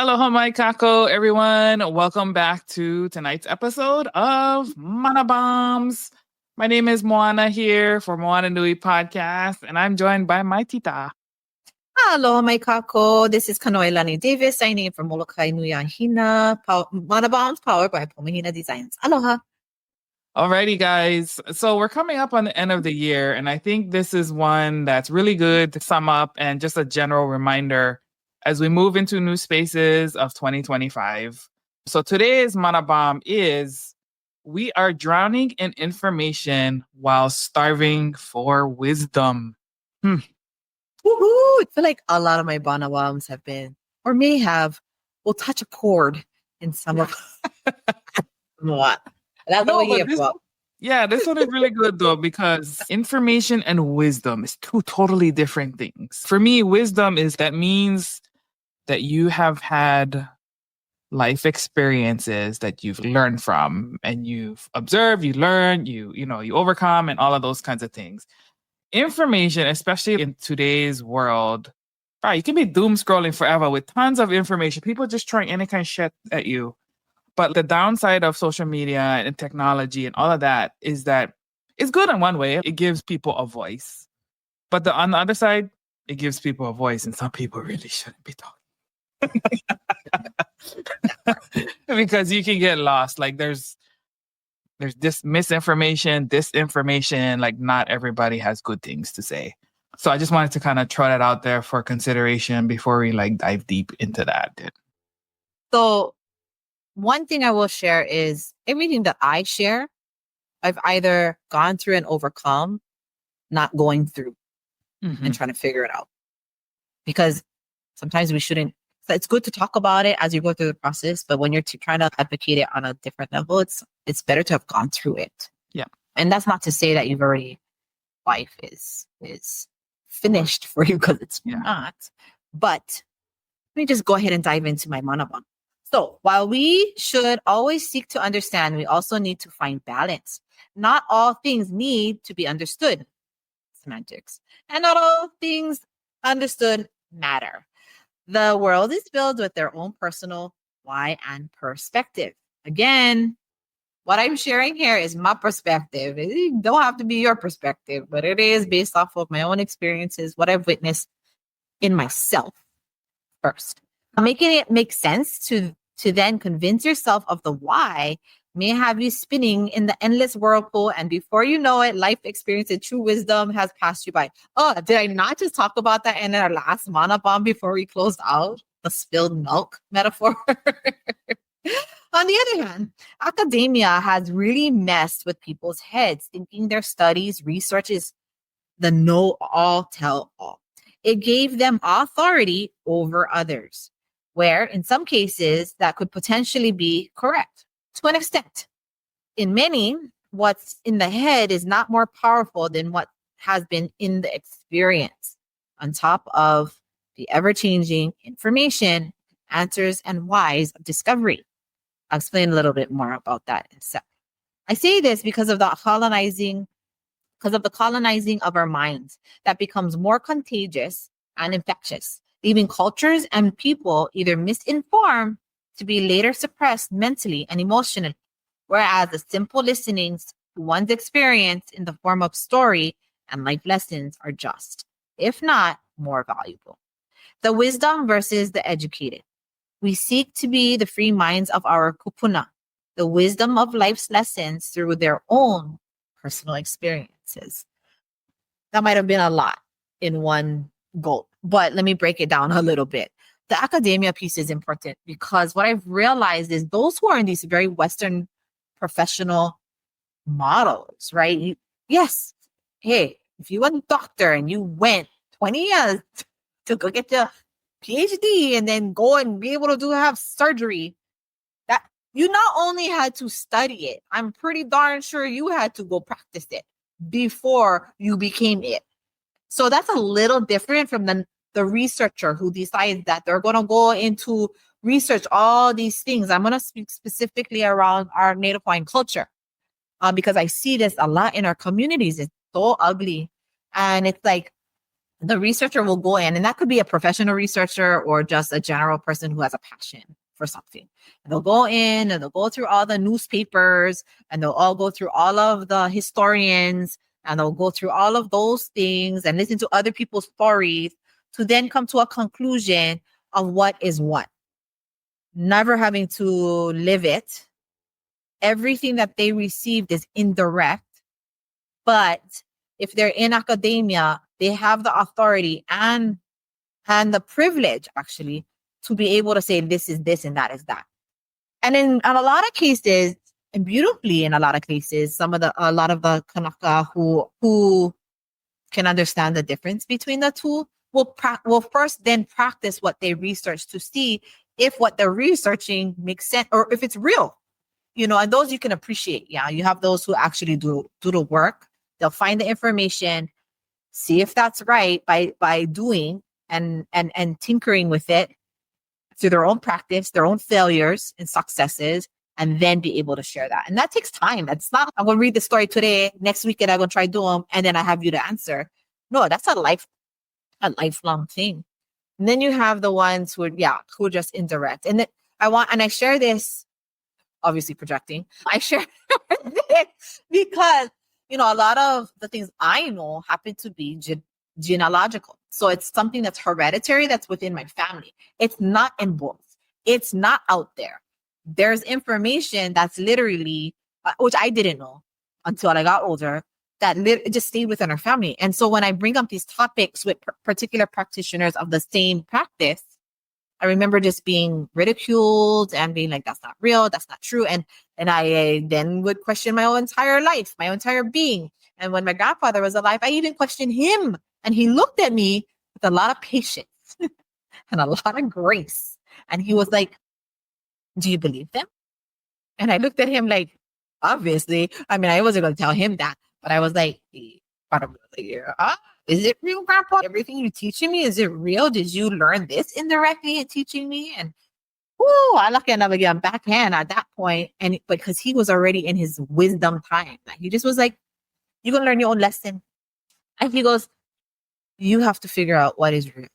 Aloha mai kako, everyone. Welcome back to tonight's episode of Mana Bombs. My name is Moana here for Moana Nui Podcast, and I'm joined by my tita. Aloha mai kako. This is Kanoelani Davis signing in from Molokai Nui Mahina. Mana Bombs powered by Mahina Designs. Aloha. Alrighty, guys. So we're coming up on the end of the year, and I think this is one that's really good to sum up and just a general reminder as we move into new spaces of 2025. So today's Mana Bomb is we are drowning in information while starving for wisdom. Woohoo! I feel like a lot of my Mana Bombs have been, or may have, will touch a chord in some of what. That's what we're here for. Yeah, this one is really good though, because information and wisdom is two totally different things. For me, wisdom is that means that you have had life experiences that you've learned from and you've observed, you learn, you overcome and all of those kinds of things. Information, especially in today's world, right, you can be doom scrolling forever with tons of information. People just throwing any kind of shit at you. But the downside of social media and technology and all of that is that it's good in one way. It gives people a voice. But on the other side, it gives people a voice, and some people really shouldn't be talking. Because you can get lost. Like there's this misinformation, disinformation, like not everybody has good things to say. So I just wanted to kind of throw that out there for consideration before we like dive deep into that. So one thing I will share is everything that I share, I've either gone through and overcome, not going through and trying to figure it out. Because sometimes we shouldn't. So it's good to talk about it as you go through the process, but when you're trying to advocate it on a different level, it's better to have gone through it. Yeah. And that's not to say that you've already, life is finished for you, because it's not. But let me just go ahead and dive into my Mana Bomb. So while we should always seek to understand, we also need to find balance. Not all things need to be understood. Semantics. And not all things understood matter. The world is filled with their own personal why and perspective. Again, what I'm sharing here is my perspective. It don't have to be your perspective, but it is based off of my own experiences, what I've witnessed in myself first. Making it make sense to then convince yourself of the why may have you spinning in the endless whirlpool, and before you know it, life experience and true wisdom has passed you by. Oh, did I not just talk about that in our last Mana Bomb before we closed out? The spilled milk metaphor. On the other hand, academia has really messed with people's heads, thinking their studies, research is the know-all, tell-all. It gave them authority over others, where in some cases that could potentially be correct to an extent. In many, what's in the head is not more powerful than what has been in the experience, on top of the ever-changing information, answers, and whys of discovery. I'll explain a little bit more about that in a sec. I say this because of the colonizing of our minds that becomes more contagious and infectious, leaving cultures and people either misinformed to be later suppressed mentally and emotionally, whereas the simple listenings to one's experience in the form of story and life lessons are just, if not more valuable. The wisdom versus the educated. We seek to be the free minds of our kupuna, the wisdom of life's lessons through their own personal experiences. That might have been a lot in one gulp, but let me break it down a little bit. The academia piece is important because what I've realized is those who are in these very Western professional models, right? Yes. Hey, if you were a doctor and you went 20 years to go get your PhD and then go and be able to have surgery, that you not only had to study it, I'm pretty darn sure you had to go practice it before you became it. So that's a little different from the researcher who decides that they're going to go into research all these things. I'm going to speak specifically around our Native Hawaiian culture because I see this a lot in our communities. It's so ugly. And it's like the researcher will go in, and that could be a professional researcher or just a general person who has a passion for something. And they'll go in and they'll go through all the newspapers, and they'll all go through all of the historians, and they'll go through all of those things and listen to other people's stories to then come to a conclusion of what is what. Never having to live it. Everything that they received is indirect. But if they're in academia, they have the authority and the privilege, actually, to be able to say this is this and that is that. And in a lot of cases, and beautifully in a lot of cases, a lot of the Kanaka who can understand the difference between the two will first then practice what they research to see if what they're researching makes sense or if it's real. And those you can appreciate. Yeah, you have those who actually do the work. They'll find the information, see if that's right by doing and tinkering with it through their own practice, their own failures and successes, and then be able to share that. And that takes time. That's not, I'm going to read the story today, next weekend I'm going to try do them, and then I have you to answer. No, that's a lifelong thing. And then you have the ones who are just indirect. And I share this, obviously projecting. I share this because, a lot of the things I know happen to be genealogical. So it's something that's hereditary, that's within my family. It's not in books. It's not out there. There's information that's literally, which I didn't know until I got older, that it just stayed within our family. And so when I bring up these topics with particular practitioners of the same practice, I remember just being ridiculed and being like, that's not real, that's not true. And I then would question my own entire life, my entire being. And when my grandfather was alive, I even questioned him. And he looked at me with a lot of patience and a lot of grace. And he was like, do you believe them? And I looked at him like, obviously. I mean, I wasn't going to tell him that, but I was like, is it real, Grandpa? Everything you're teaching me, is it real? Did you learn this indirectly in teaching me? And I lucky enough again backhand at that point, and because he was already in his wisdom time, he just was like, "You're gonna learn your own lesson." And he goes, "You have to figure out what is real."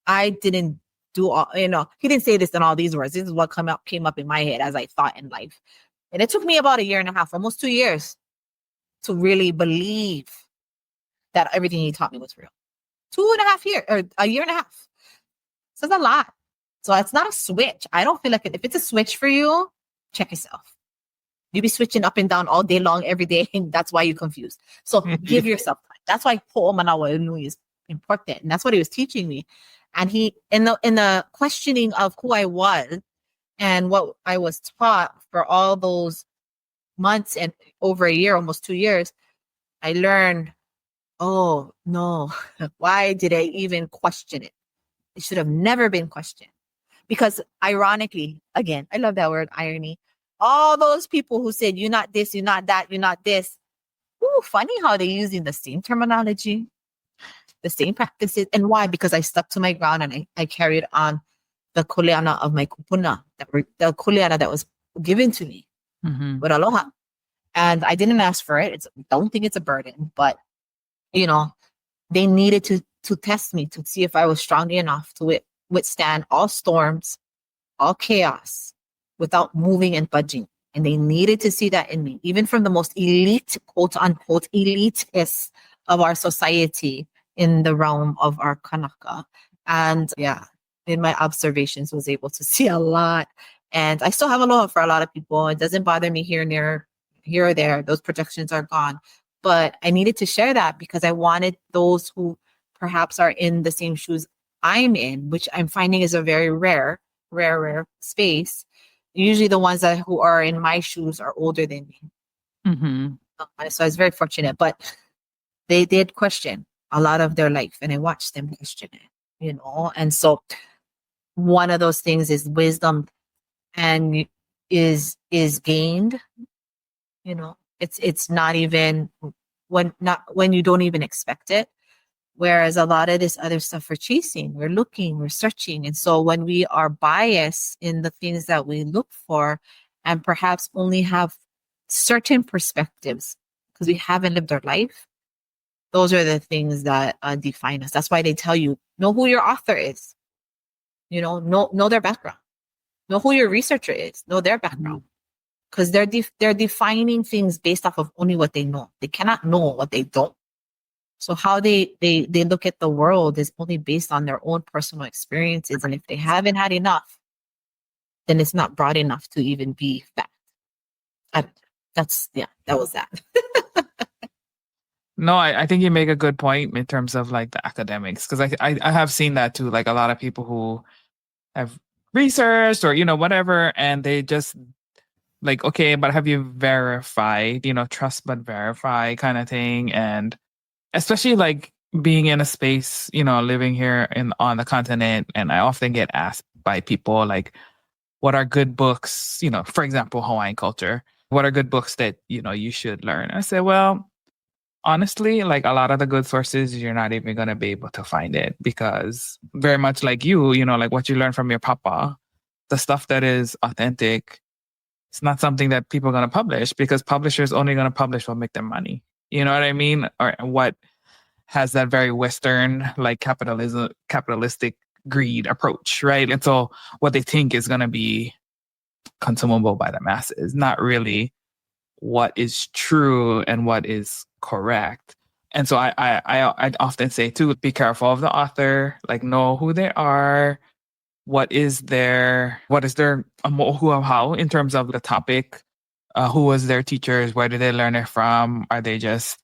I didn't do all, he didn't say this in all these words. This is what came up in my head as I thought in life, and it took me about 1.5 years, almost 2 years, to really believe that everything he taught me was real. 2.5 years or 1.5 years. So it's a lot. So it's not a switch. I don't feel like if it's a switch for you, check yourself. You be switching up and down all day long, every day, and that's why you're confused. So give yourself time. That's why moananuipodcast is important. And that's what he was teaching me. And he, in the questioning of who I was and what I was taught for all those months and over 1 year, almost 2 years, I learned, oh no, why did I even question it? It should have never been questioned. Because ironically, again, I love that word, irony. All those people who said, you're not this, you're not that, you're not this. Ooh, funny how they're using the same terminology, the same practices. And why? Because I stuck to my ground and I carried on the kuleana of my kupuna, the kuleana that was given to me with aloha. And I didn't ask for it. Don't think it's a burden, but they needed to test me to see if I was strong enough to withstand all storms, all chaos, without moving and budging. And they needed to see that in me, even from the most elite, quote unquote, elitists of our society in the realm of our Kanaka. And in my observations, was able to see a lot. And I still have aloha for a lot of people. It doesn't bother me here or there. Those projections are gone. But I needed to share that because I wanted those who perhaps are in the same shoes I'm in, which I'm finding is a very rare space. Usually the ones who are in my shoes are older than me. So I was very fortunate, but they did question a lot of their life and I watched them question it, And so one of those things is wisdom and is gained, it's not even when you don't even expect it. Whereas a lot of this other stuff we're chasing, we're looking, we're searching. And so when we are biased in the things that we look for and perhaps only have certain perspectives because we haven't lived our life, Those are the things that define us. That's why they tell you, know who your author is. Know their background. Know who your researcher is. Know their background. Because they're defining things based off of only what they know. They cannot know what they don't. So how they look at the world is only based on their own personal experiences. And if they haven't had enough, then it's not broad enough to even be fact. That was that. No, I think you make a good point in terms of like the academics, because I have seen that too. Like a lot of people who have researched or, whatever, and they just like, okay, but have you verified, trust but verify kind of thing. And especially like being in a space, living here on the continent, and I often get asked by people like, what are good books, for example, Hawaiian culture, what are good books that, you should learn? I say, well, honestly, like a lot of the good sources, you're not even going to be able to find it, because very much like you, like what you learn from your papa, the stuff that is authentic, it's not something that people are going to publish, because publishers only going to publish what make them money. You know what I mean? Or what has that very Western, like capitalistic greed approach, right? And so what they think is going to be consumable by the masses, not really what is true and what is correct. And so I often say too, be careful of the author, like know who they are, what is their how in terms of the topic, who was their teachers, where did they learn it from? Are they just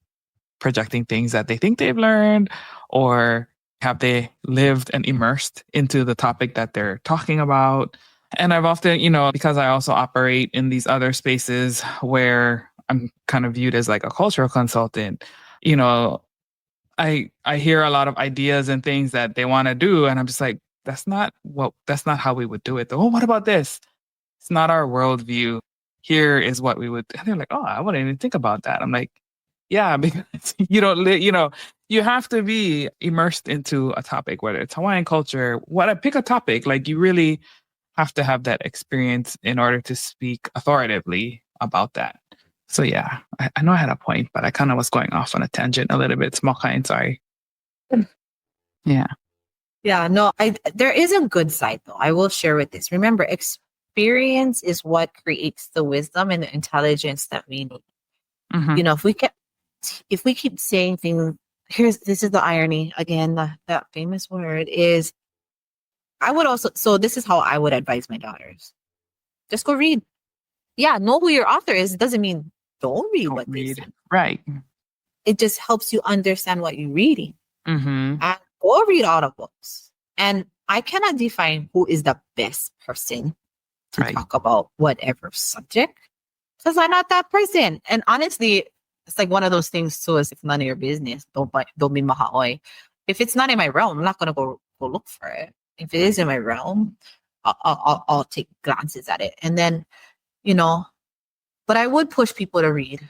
projecting things that they think they've learned, or have they lived and immersed into the topic that they're talking about? And I've often, because I also operate in these other spaces where I'm kind of viewed as like a cultural consultant, I hear a lot of ideas and things that they want to do, and I'm just like, that's not how we would do it. Though, oh, what about this? It's not our worldview. Here is what we would. And they're like, oh, I wouldn't even think about that. I'm like, yeah, because you don't, you have to be immersed into a topic, whether it's Hawaiian culture, pick a topic, like you really have to have that experience in order to speak authoritatively about that. So yeah, I know I had a point, but I kind of was going off on a tangent a little bit. Small kind, sorry. Yeah. Yeah, no, there is a good side though. I will share with this. Remember, experience is what creates the wisdom and the intelligence that we need. Mm-hmm. If we keep saying things, this is the irony again. That famous word is. So this is how I would advise my daughters: just go read. Yeah, know who your author is. It doesn't mean don't read what they said. Right. It just helps you understand what you're reading. Mm-hmm. And go read all the books. And I cannot define who is the best person to talk about whatever subject, because I'm not that person. And honestly, it's like one of those things too, is if none of your business, don't be maha'oi. If it's not in my realm, I'm not gonna go look for it. If it is in my realm, I'll take glances at it. And then, but I would push people to read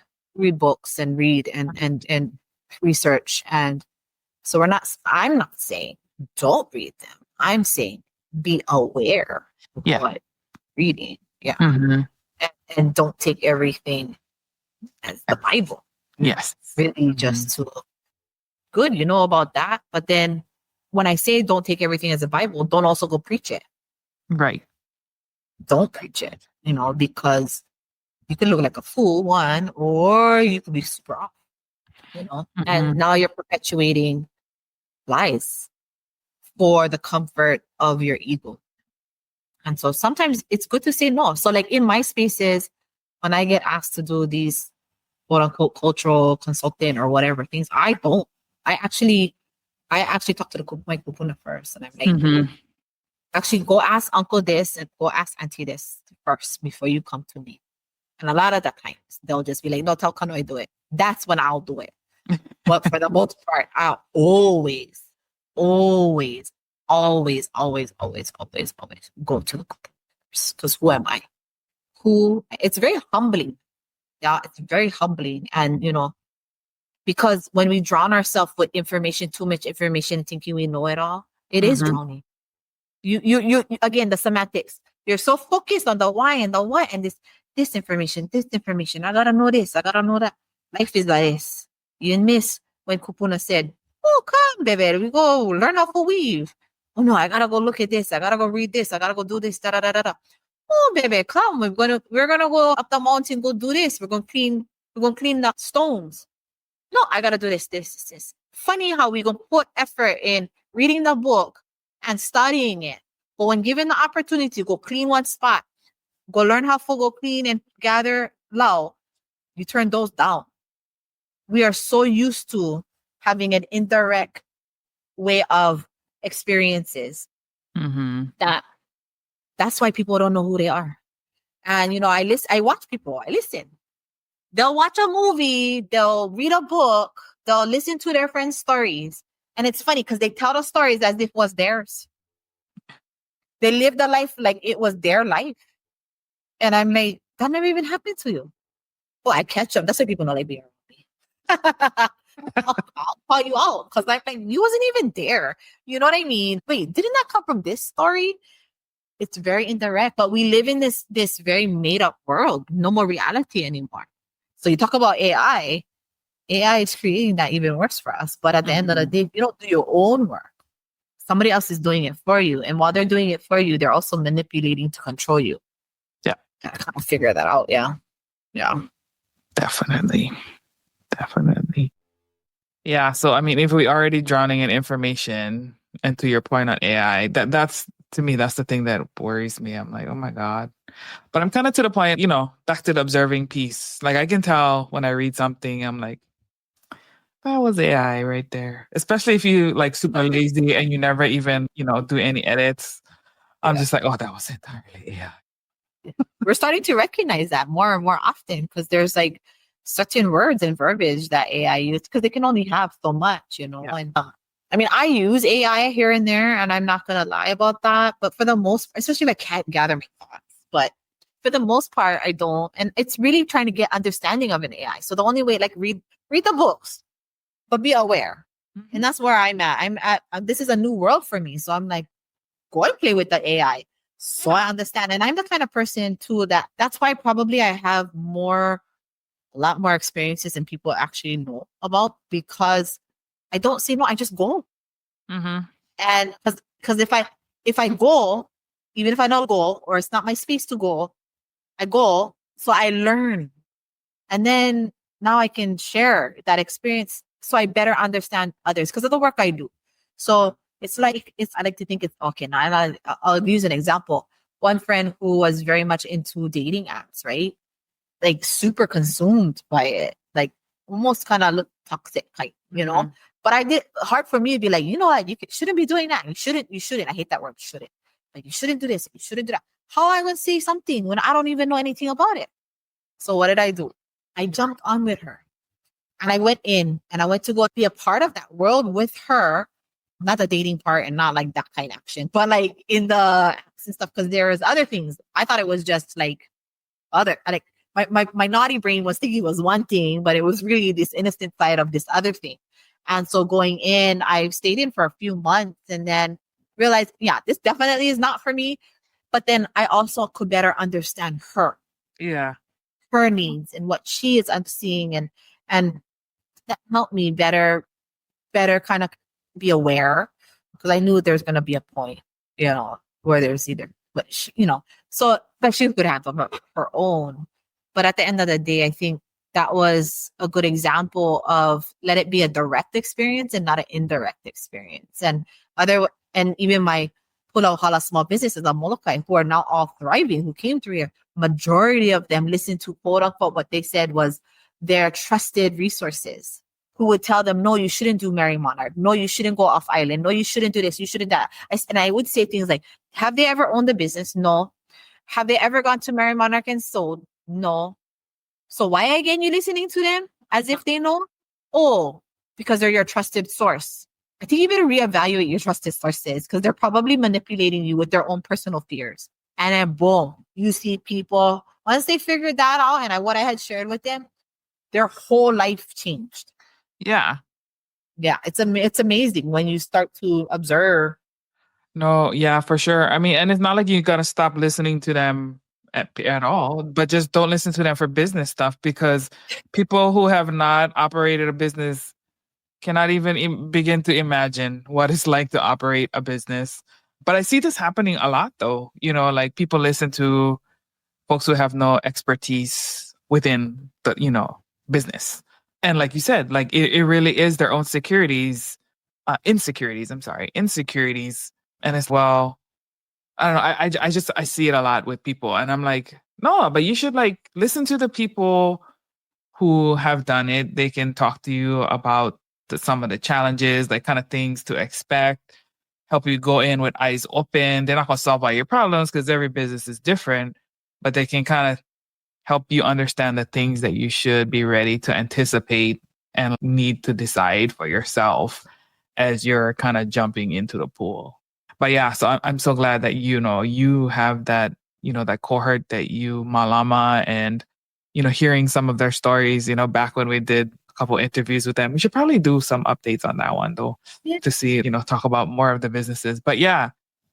books and read and research. And so I'm not saying don't read them. I'm saying be aware of what reading. Yeah. Mm-hmm. And don't take everything as the Bible. Yes. Really just to good, about that. But then when I say don't take everything as a Bible, don't also go preach it. Right. Don't preach it, because you can look like a fool, one, or you could be super off, and now you're perpetuating lies for the comfort of your ego. And so sometimes it's good to say no. So like in my spaces, when I get asked to do these quote unquote cultural consultant or whatever things, I actually talk to my kupuna first. And I'm like, actually go ask uncle this and go ask auntie this first before you come to me. And a lot of the times they'll just be like, no, tell Kanoe do it. That's when I'll do it. But for the most part, I'll always go to the first. Because who am I? It's very humbling. Yeah, it's very humbling. And, because when we drown ourselves with information, too much information, thinking we know it all, it is drowning. You again, the semantics. You're so focused on the why and the what and this information. I gotta know this. I gotta know that. Life is like this. You miss when Kupuna said, "Oh, come, baby, we go learn how to weave." Oh no, I gotta go look at this. I gotta go read this. I gotta go do this. Da da da da da. Oh, baby, come. We're gonna go up the mountain. Go do this. We're gonna clean the stones. No, I gotta do this. Funny how we gonna put effort in reading the book and studying it. But when given the opportunity to go clean one spot, go learn how to go clean and gather lao, you turn those down. We are so used to having an indirect way of experiences that's why people don't know who they are. And I watch people, I listen. They'll watch a movie, they'll read a book, they'll listen to their friends' stories. And it's funny because they tell the stories as if it was theirs. They live the life like it was their life. And I'm like, that never even happened to you. Oh, I catch them. That's why people know they be around me. I'll call you out because I'm like, you wasn't even there. You know what I mean? Wait, didn't that come from this story? It's very indirect, but we live in this very made up world. No more reality anymore. So you talk about AI. AI is creating that even worse for us. But at the end of the day, you don't do your own work. Somebody else is doing it for you. And while they're doing it for you, they're also manipulating to control you. Yeah. I kind of figure that out. Yeah. Yeah. Definitely. Yeah. So, I mean, if we already drowning in information, and to your point on AI, that's to me, that's the thing that worries me. I'm like, oh my God. But I'm kind of to the point, back to the observing piece. Like I can tell when I read something, I'm like, that was AI right there. Especially if you like super lazy and you never even, do any edits. I'm just like, oh, that was entirely AI. We're starting to recognize that more and more often because there's like certain words and verbiage that AI uses because they can only have so much, Yeah. And I mean, I use AI here and there, and I'm not gonna lie about that. But for the most, especially if I can't gather my thoughts, but for the most part, I don't. And it's really trying to get understanding of an AI. So the only way, like, read the books, but be aware. And that's where I'm at. This is a new world for me. So I'm like, go and play with the AI. So I understand. And I'm the kind of person too that's why probably I have a lot more experiences than people actually know about because I don't say no, I just go. And because if I go, even if I don't go or it's not my space to go, I go. So I learn. And then now I can share that experience so I better understand others because of the work I do. So I like to think it's okay. Now I'll use an example. One friend who was very much into dating apps, right? Like super consumed by it, like almost kind of look toxic type, But I did hard for me to be like, you know what, shouldn't be doing that. You shouldn't. I hate that word, shouldn't. Like you shouldn't do this. You shouldn't do that. How am I going to say something when I don't even know anything about it? So what did I do? I jumped on with her, and I went in, and I went to go be a part of that world with her. Not the dating part, and not like that kind of action, but like in the apps and stuff. Because there was other things. I thought it was just like other like. My naughty brain was thinking it was one thing, but it was really this innocent side of this other thing. And so going in, I stayed in for a few months and then realized, yeah, this definitely is not for me. But then I also could better understand her. Yeah. Her needs and what she is seeing and that helped me better kind of be aware because I knew there's going to be a point, where there's either, but so but she could handle her own. But at the end of the day, I think that was a good example of let it be a direct experience and not an indirect experience. And even my Pulau Hala small businesses on Molokai who are now all thriving, who came through here, majority of them listened to quote unquote what they said was their trusted resources who would tell them, no, you shouldn't do Mary Monarch. No, you shouldn't go off island. No, you shouldn't do this. You shouldn't that. And I would say things like, have they ever owned a business? No. Have they ever gone to Mary Monarch and sold? No. So why again you listening to them as if they know? Oh, because they're your trusted source. I think you better reevaluate your trusted sources because they're probably manipulating you with their own personal fears. And then boom, you see people, once they figured that out and what I had shared with them, their whole life changed. Yeah. Yeah, it's amazing when you start to observe. No, yeah, for sure. I mean, and it's not like you got to stop listening to them at all, but just don't listen to them for business stuff because people who have not operated a business cannot even begin to imagine what it's like to operate a business. But I see this happening a lot though. Like people listen to folks who have no expertise within the, business. And like you said, like it really is their own insecurities. I'm sorry, insecurities. And as well, I don't know. I see it a lot with people, and I'm like, no, but you should like listen to the people who have done it. They can talk to you about some of the challenges, like kind of things to expect, help you go in with eyes open. They're not going to solve all your problems because every business is different, but they can kind of help you understand the things that you should be ready to anticipate and need to decide for yourself as you're kind of jumping into the pool. But yeah, so I'm so glad that, you have that, that cohort that you malama and, hearing some of their stories, back when we did a couple interviews with them. We should probably do some updates on that one though, to see, talk about more of the businesses. But yeah,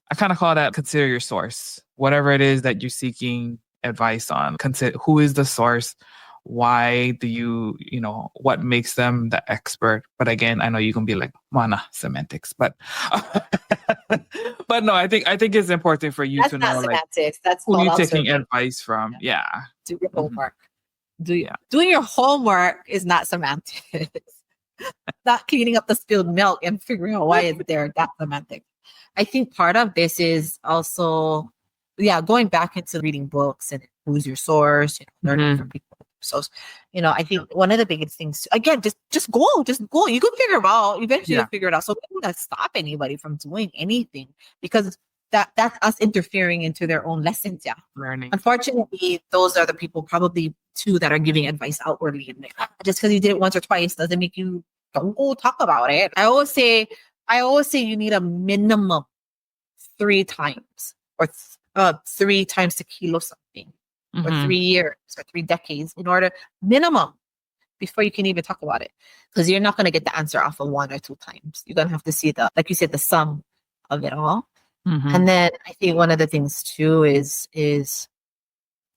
I kind of call that consider your source. Whatever it is that you're seeking advice on, consider who is the source. Why do you, what makes them the expert? But again, I know you can be like, Moana, semantics, but but no, I think it's important for you That's to not know semantics. like That's who you called taking observing. advice from. Yeah. Do your homework. Doing your homework is not semantics. Not cleaning up the spilled milk and figuring out why it's there. That's semantics. I think part of this is also, going back into reading books and who's your source, learning from people. So, I think one of the biggest things, again, just go. You can figure it out. Eventually you'll figure it out. So we don't stop anybody from doing anything because that's us interfering into their own lessons. Yeah. Learning. Unfortunately, those are the people probably too that are giving advice outwardly. And just because you did it once or twice doesn't make you don't go talk about it. I always say you need a minimum 3 times or 3 times to kilo something or 3 years or 3 decades in order minimum before you can even talk about it. Because you're not going to get the answer off of 1 or 2 times. You're going to have to see like you said, the sum of it all. And then I think one of the things too is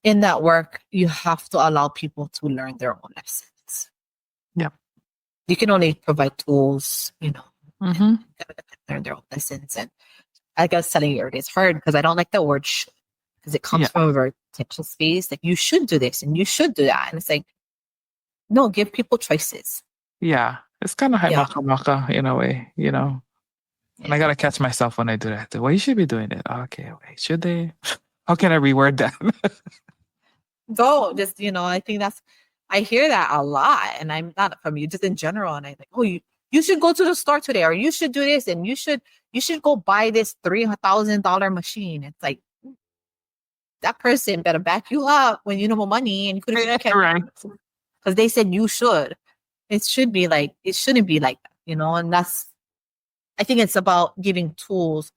in that work, you have to allow people to learn their own lessons. Yeah. You can only provide tools, and learn their own lessons. And like I was telling you earlier, it's hard because I don't like the word should, because it comes from a very potential space. Like you should do this and you should do that. And it's like, no, give people choices. Yeah. It's kind of maka in a way, And I gotta catch myself when I do that. Well, you should be doing it. Okay, wait, should they? How can I reword that? I think I hear that a lot, and I'm not from you, just in general. And I think, oh, you should go to the store today, or you should do this, and you should go buy this $3,000 machine. It's like that person better back you up when you know more money, and you could have right because they said you should. It shouldn't be like that, and that's. I think it's about giving tools.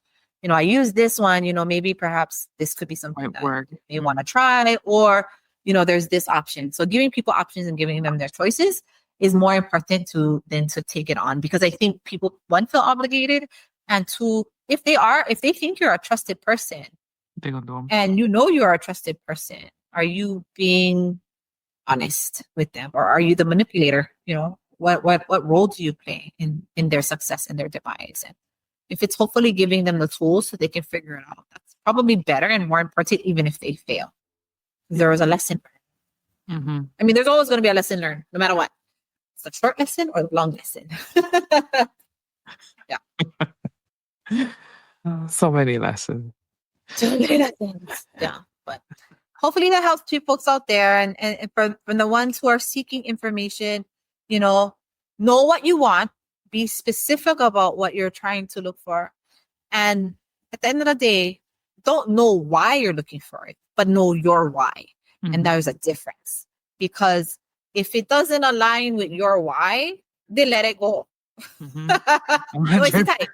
I use this one, maybe perhaps this could be something that you want to try, or, there's this option. So giving people options and giving them their choices is more important than to take it on, because I think people, one, feel obligated, and two, if they think you're a trusted person and you are a trusted person, are you being honest with them, or are you the manipulator? What role do you play in their success and their demise? And if it's hopefully giving them the tools so they can figure it out, that's probably better and more important, even if they fail. There was a lesson learned. I mean, there's always going to be a lesson learned, no matter what. It's a short lesson or a long lesson. So many lessons. Yeah, but hopefully that helps you folks out there, and for the ones who are seeking information, know what you want, be specific about what you're trying to look for, and at the end of the day, don't know why you're looking for it, but know your why. And there's a difference, because if it doesn't align with your why, then let it go. No waste of time.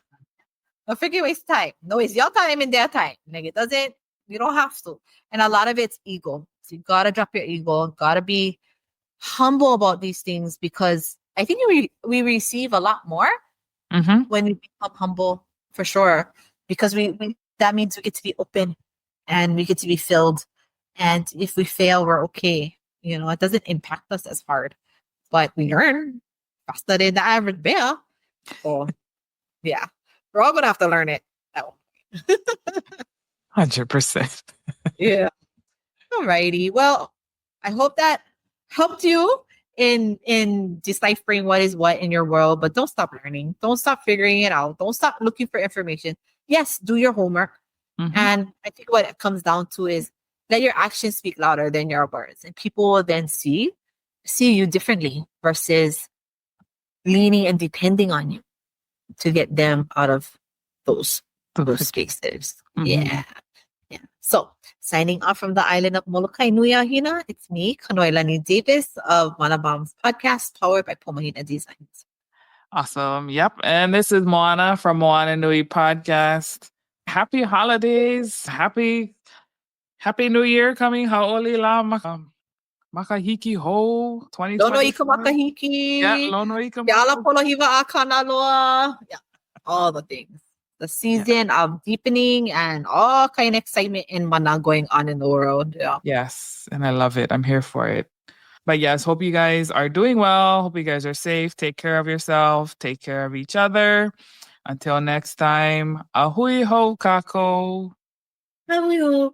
Don't freaking waste time. No waste your time and their time. Like it doesn't, you don't have to. And a lot of it's ego. So you gotta drop your ego, gotta be humble about these things, because I think we receive a lot more when we become humble, for sure, because we that means we get to be open and we get to be filled, and if we fail, we're okay. It doesn't impact us as hard, but we learn. faster than the average bear. So yeah, we're all gonna have to learn it. Oh, 100%. yeah. Alrighty. Well, I hope that helped you in deciphering what is what in your world, but don't stop learning. Don't stop figuring it out. Don't stop looking for information. Yes, do your homework. Mhm. And I think what it comes down to is let your actions speak louder than your words. And people will then see you differently versus leaning and depending on you to get them out of those spaces. Mhm. Yeah. Yeah. So, signing off from the island of Molokai Nui Ahina, it's me, Kanoilani Davis of Moananuipodcast podcast, powered by Mahina Designs. Awesome. Yep. And this is Moana from Moananuipodcast. Happy holidays. Happy New Year coming. Haoli la makahiki ho Lono 2024. ika makahiki. Yeah, lono ika Yala polohiva akanaloa. Yeah. All the things. The season of deepening and all kind of excitement in mana going on in the world. Yeah. Yes. And I love it. I'm here for it. But yes, hope you guys are doing well. Hope you guys are safe. Take care of yourself. Take care of each other. Until next time, ahui ho kako. Ahui ho.